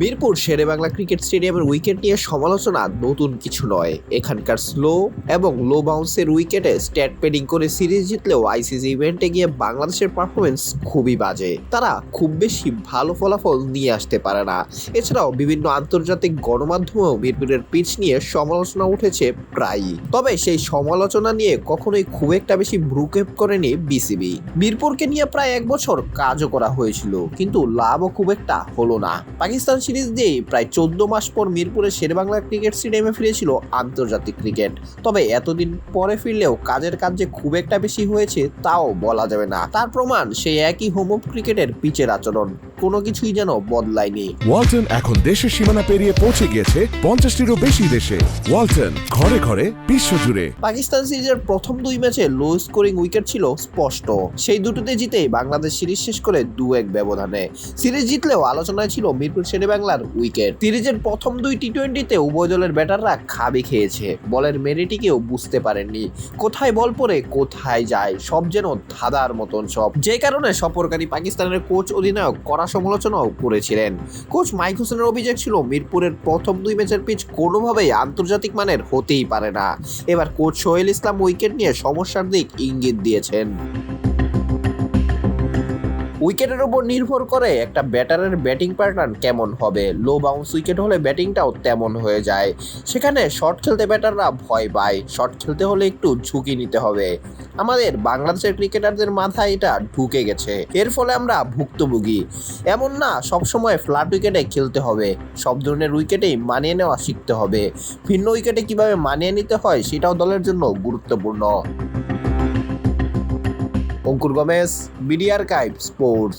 Mirpur Sherebangla cricket স্টেডিয়ামের wicket নিয়ে সমালোচনা নতুন কিছু নয়। এখানকার স্লো এবং লো বাউন্সের উইকেটে স্ট্যাট পেডিং করে সিরিজ জিতলেও আইসিসি ইভেন্টে গিয়ে বাংলাদেশের পারফরমেন্স খুবই বাজে। তারা খুব বেশি ভালো ফলাফল নিয়ে আসতে পারে না। এছাড়াও বিভিন্ন আন্তর্জাতিক গণমাধ্যমেও মিরপুরের পিচ নিয়ে সমালোচনা উঠেছে প্রায়ই। তবে সেই সমালোচনা নিয়ে কখনোই খুব একটা বেশি ভ্রুক্ষেপ করেনি বিসিবি। মিরপুরকে নিয়ে প্রায় 1 বছর কাজও করা হয়েছিল, কিন্তু লাভও খুব একটা হলো না। পাকিস্তান সিরিজ দিয়ে প্রায় 14 মাস পর মিরপুরের শেরেবাংলা ক্রিকেট স্টেডিয়ামে ফিরেছিল আন্তর্জাতিক ক্রিকেট। তবে এতদিন পরে ফিরলেও কাজের কাজ যে খুব একটা বেশি হয়েছে তাও বলা যাবে না। তার প্রমাণ সেই একই হোম অফ ক্রিকেটের পিচের আচরণ, কোনো কিছুই যেন বদলায়নি। ওয়ালটন এখন দেশের সীমানা পেরিয়ে পৌঁছে গিয়েছে 50টিরও বেশি দেশে। ওয়ালটন, ঘরে ঘরে বিশ্বজুড়ে। পাকিস্তান সিরিজের প্রথম 2 ম্যাচে লো স্কোরিং উইকেট ছিল স্পষ্ট। সেই দুটোতে জিতেই বাংলাদেশ সিরিজ শেষ করে 2-1 ব্যবধানে। সিরিজ জিতলেও আলোচনায় ছিল মিরপুর শেরেবাংলার উইকেট। সিরিজের প্রথম 2 টি-20তে উভয় দলের ব্যাটাররা খাবি খেয়েছে। বলের মেরিটিকেও বুঝতে পারেননি। কোথায় বল পড়ে কোথায় যায়, সব যেন ধাঁধার মতন সব। যে কারণে সফরকারী পাকিস্তানের কোচ অধিনায়ক কড়া সমালোচনাও করেছিলেন। কোচ মাইক হোসেনের অভিযোগ ছিল মিরপুরের প্রথম 2 ম্যাচের পিচ কোনোভাবেই আন্তর্জাতিক মানের হতেই পারে না। এবার কোচ সোহেল ইসলাম উইকেট নিয়ে সমস্যার দিক ইঙ্গিত দিয়েছেন। উইকেটের উপর নির্ভর করে একটা ব্যাটারের ব্যাটিং প্যাটার্ন কেমন হবে। লো বাউন্স উইকেট হলে ব্যাটিংটাও তেমন হয়ে যায়। সেখানে শট খেলতে ব্যাটাররা ভয় পায়। শট খেলতে হলে একটু ঝুঁকি নিতে হবে। আমাদের বাংলাদেশের ক্রিকেটারদের মাথায় এটা ঢুকে গেছে। এর ফলে আমরা ভুক্তভোগী। এমন না সবসময় ফ্ল্যাট উইকেটে খেলতে হবে, সব ধরনের উইকেটেই মানিয়ে নেওয়া শিখতে হবে। ভিন্ন উইকেটে কিভাবে মানিয়ে নিতে হয় সেটাও দলের জন্য গুরুত্বপূর্ণ। অঙ্কুর গমেজ, বিডি আর্কাইভ স্পোর্টস।